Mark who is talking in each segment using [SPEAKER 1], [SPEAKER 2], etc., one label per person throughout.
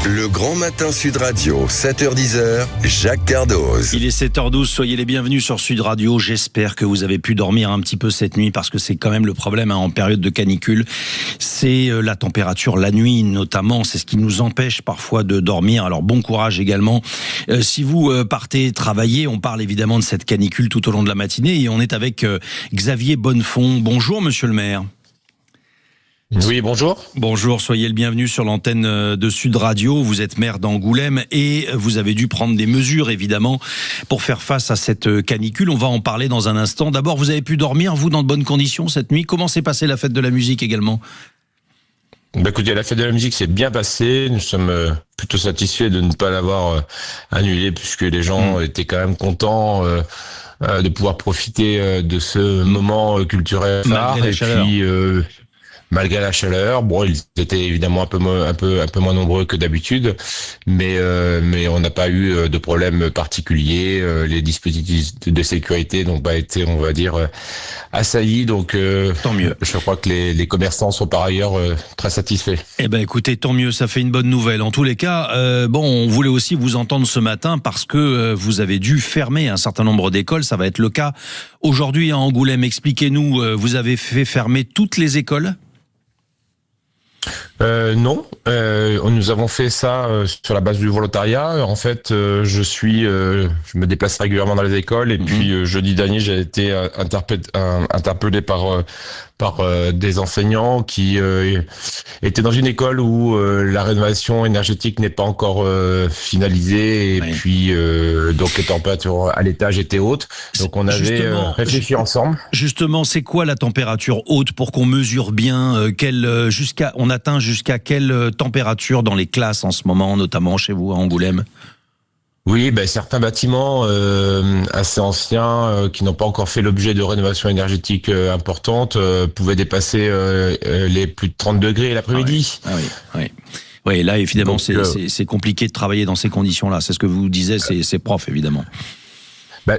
[SPEAKER 1] Le Grand Matin Sud Radio, 7h-10h, Jacques Cardoz.
[SPEAKER 2] Il est 7h12, soyez les bienvenus sur Sud Radio. J'espère que vous avez pu dormir un petit peu cette nuit parce que c'est quand même le problème en période de canicule. C'est la température, la nuit notamment, c'est ce qui nous empêche parfois de dormir. Alors bon courage également. Si vous partez travailler, on parle évidemment de cette canicule tout au long de la matinée et on est avec Xavier Bonnefond. Bonjour monsieur le maire.
[SPEAKER 3] Oui, bonjour.
[SPEAKER 2] Bonjour, soyez le bienvenu sur l'antenne de Sud Radio. Vous êtes maire d'Angoulême et vous avez dû prendre des mesures, évidemment, pour faire face à cette canicule. On va en parler dans un instant. D'abord, vous avez pu dormir, vous, dans de bonnes conditions cette nuit. Comment s'est passée la fête de la musique également ?
[SPEAKER 3] Écoutez, la fête de la musique s'est bien passée. Nous sommes plutôt satisfaits de ne pas l'avoir annulée puisque les gens étaient quand même contents de pouvoir profiter de ce moment culturel phare. Malgré la chaleur, bon, ils étaient évidemment un peu moins nombreux que d'habitude, mais on n'a pas eu de problème particulier. Les dispositifs de sécurité n'ont pas été, on va dire, assaillis. Donc,
[SPEAKER 2] tant mieux.
[SPEAKER 3] Je crois que les commerçants sont par ailleurs très satisfaits.
[SPEAKER 2] Eh ben, écoutez, tant mieux. Ça fait une bonne nouvelle. En tous les cas, on voulait aussi vous entendre ce matin parce que vous avez dû fermer un certain nombre d'écoles. Ça va être le cas aujourd'hui à Angoulême. Expliquez-nous. Vous avez fait fermer toutes les écoles ?
[SPEAKER 3] Non, nous avons fait ça sur la base du volontariat. En fait, je me déplace régulièrement dans les écoles et puis jeudi dernier, j'ai été interpellé par des enseignants qui étaient dans une école où la rénovation énergétique n'est pas encore finalisée et puis donc les températures à l'étage étaient hautes. Donc on avait réfléchi ensemble.
[SPEAKER 2] Justement, c'est quoi la température haute pour qu'on mesure bien on atteint jusqu'à quelle température dans les classes en ce moment, notamment chez vous à Angoulême ?
[SPEAKER 3] Oui, certains bâtiments assez anciens qui n'ont pas encore fait l'objet de rénovation énergétique importante pouvaient dépasser les plus de 30 degrés l'après-midi.
[SPEAKER 2] Oui, là évidemment donc, c'est compliqué de travailler dans ces conditions-là. C'est ce que vous disiez, c'est prof évidemment.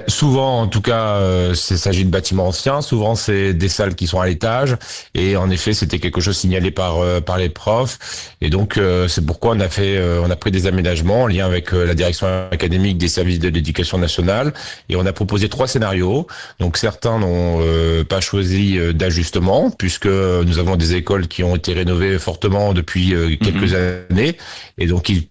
[SPEAKER 3] Souvent, en tout cas, il s'agit de bâtiments anciens. Souvent, c'est des salles qui sont à l'étage. Et en effet, c'était quelque chose signalé par les profs. Et donc, c'est pourquoi on a pris des aménagements en lien avec la direction académique des services de l'éducation nationale. Et on a proposé 3 scénarios. Donc, certains n'ont pas choisi d'ajustement, puisque nous avons des écoles qui ont été rénovées fortement depuis quelques années. Et donc, qui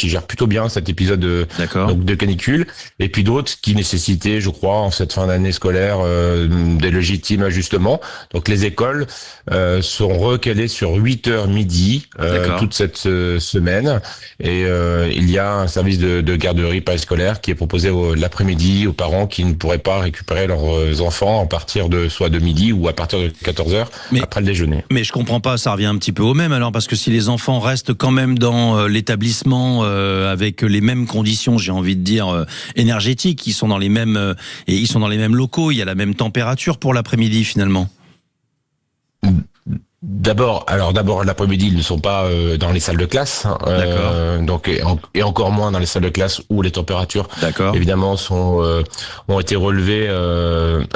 [SPEAKER 3] gèrent plutôt bien cet épisode de canicule. Et puis d'autres qui nécessitaient, je crois, en cette fin d'année scolaire, des légitimes ajustements. Donc les écoles seront recalées sur 8h midi toute cette semaine. Et il y a un service de garderie périscolaire qui est proposé l'après-midi aux parents qui ne pourraient pas récupérer leurs enfants à partir de soit de midi ou à partir de 14h après le déjeuner.
[SPEAKER 2] Mais je comprends pas, ça revient un petit peu au même alors, parce que si les enfants restent quand même dans l'établissement avec les mêmes conditions, j'ai envie de dire énergétiques, ils sont dans les mêmes locaux, il y a la même température pour l'après-midi finalement.
[SPEAKER 3] D'abord l'après-midi, ils ne sont pas dans les salles de classe, donc et encore moins dans les salles de classe où les températures évidemment ont été relevées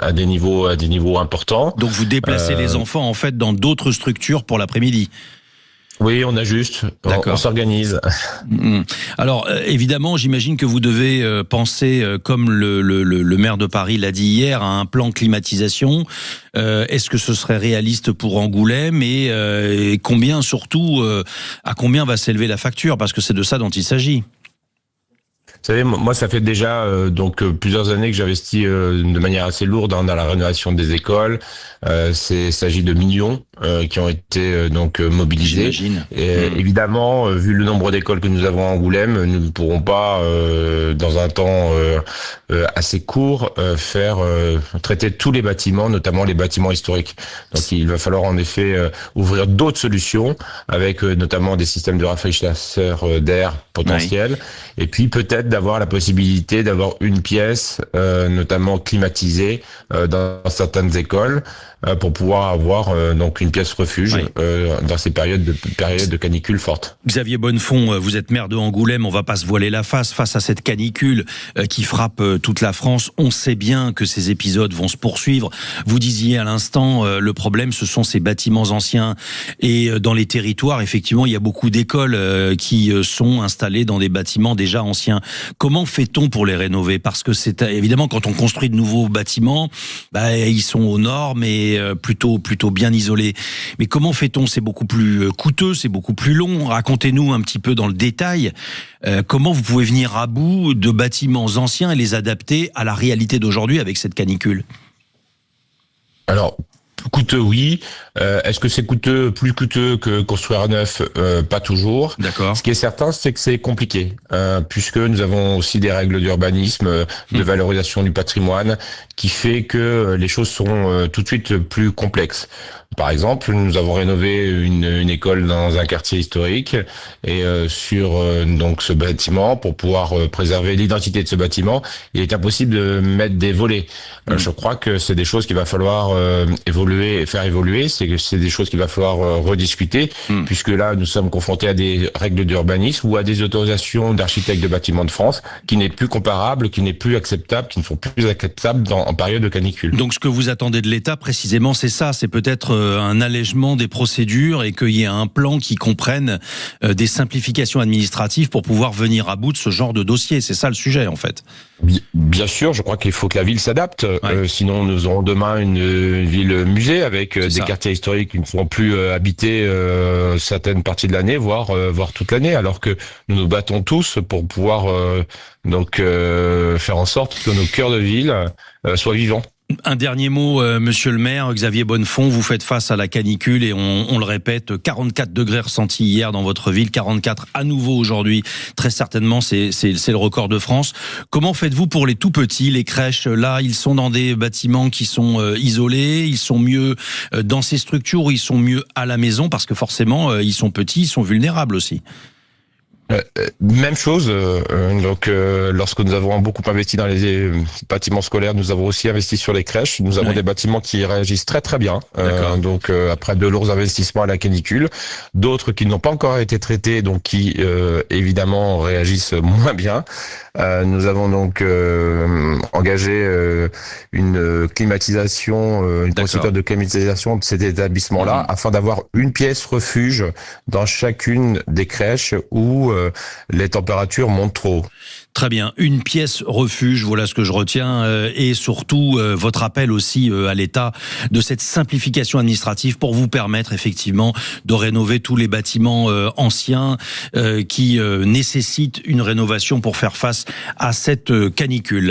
[SPEAKER 3] à des niveaux importants.
[SPEAKER 2] Donc vous déplacez les enfants en fait dans d'autres structures pour l'après-midi.
[SPEAKER 3] Oui, on ajuste, on s'organise.
[SPEAKER 2] Alors, évidemment, j'imagine que vous devez penser, comme le maire de Paris l'a dit hier, à un plan climatisation. Est-ce que ce serait réaliste pour Angoulême et combien, surtout, à combien va s'élever la facture ? Parce que c'est de ça dont il s'agit.
[SPEAKER 3] Vous savez, moi, ça fait déjà plusieurs années que j'investis de manière assez lourde dans la rénovation des écoles. Il s'agit de millions qui ont été mobilisés. Évidemment, vu le nombre d'écoles que nous avons à Angoulême, nous ne pourrons pas, dans un temps assez court, traiter tous les bâtiments, notamment les bâtiments historiques. Donc, il va falloir en effet ouvrir d'autres solutions, avec notamment des systèmes de rafraîchisseurs d'air potentiels, et puis peut-être d'avoir la possibilité d'avoir une pièce, notamment climatisée, dans certaines écoles, pour pouvoir avoir donc une pièce refuge dans ces périodes de canicule forte.
[SPEAKER 2] Xavier Bonnefond, vous êtes maire de Angoulême, on va pas se voiler la face à cette canicule qui frappe toute la France. On sait bien que ces épisodes vont se poursuivre. Vous disiez à l'instant, le problème, ce sont ces bâtiments anciens. Et dans les territoires, effectivement, il y a beaucoup d'écoles qui sont installées dans des bâtiments déjà anciens. Comment fait-on pour les rénover? Parce que c'est évidemment, quand on construit de nouveaux bâtiments, ils sont aux normes et plutôt bien isolés. Mais comment fait-on? C'est beaucoup plus coûteux, c'est beaucoup plus long. Racontez-nous un petit peu dans le détail comment vous pouvez venir à bout de bâtiments anciens et les adapter à la réalité d'aujourd'hui avec cette canicule.
[SPEAKER 3] Alors, coûteux, oui. Est-ce que c'est plus coûteux que construire neuf? Pas toujours.
[SPEAKER 2] D'accord.
[SPEAKER 3] Ce qui est certain, c'est que c'est compliqué, puisque nous avons aussi des règles d'urbanisme, de valorisation du patrimoine, qui fait que les choses sont tout de suite plus complexes. Par exemple, nous avons rénové une école dans un quartier historique et sur donc ce bâtiment, pour pouvoir préserver l'identité de ce bâtiment, il est impossible de mettre des volets. Je crois que c'est des choses qu'il va falloir faire évoluer. C'est des choses qu'il va falloir rediscuter, puisque là nous sommes confrontés à des règles d'urbanisme ou à des autorisations d'architectes de bâtiments de France qui n'est plus comparable, qui n'est plus acceptable, qui ne sont plus acceptables en période de canicule.
[SPEAKER 2] Donc ce que vous attendez de l'État précisément, c'est ça, c'est peut-être un allègement des procédures et qu'il y ait un plan qui comprenne des simplifications administratives pour pouvoir venir à bout de ce genre de dossier. C'est ça le sujet en fait.
[SPEAKER 3] Bien sûr, je crois qu'il faut que la ville s'adapte. Sinon, nous aurons demain une ville musée avec des quartiers historiques qui ne seront plus habités certaines parties de l'année, voire toute l'année, alors que nous nous battons tous pour pouvoir faire en sorte que nos cœurs de ville soient vivants.
[SPEAKER 2] Un dernier mot, monsieur le maire, Xavier Bonnefond, vous faites face à la canicule et on le répète, 44 degrés ressentis hier dans votre ville, 44 à nouveau aujourd'hui. Très certainement, c'est le record de France. Comment faites-vous pour les tout petits, les crèches? Là, ils sont dans des bâtiments qui sont isolés, ils sont mieux dans ces structures ou ils sont mieux à la maison parce que forcément, ils sont petits, ils sont vulnérables aussi.
[SPEAKER 3] Même chose. Lorsque nous avons beaucoup investi dans les bâtiments scolaires, nous avons aussi investi sur les crèches. Nous avons des bâtiments qui réagissent très très bien. Après de lourds investissements à la canicule, d'autres qui n'ont pas encore été traités, donc qui évidemment réagissent moins bien. Nous avons donc engagé une climatisation, une procédure de climatisation de cet établissement-là, afin d'avoir une pièce refuge dans chacune des crèches où les températures montent trop.
[SPEAKER 2] Très bien, une pièce refuge, voilà ce que je retiens, et surtout votre appel aussi à l'État de cette simplification administrative pour vous permettre effectivement de rénover tous les bâtiments anciens qui nécessitent une rénovation pour faire face à cette canicule.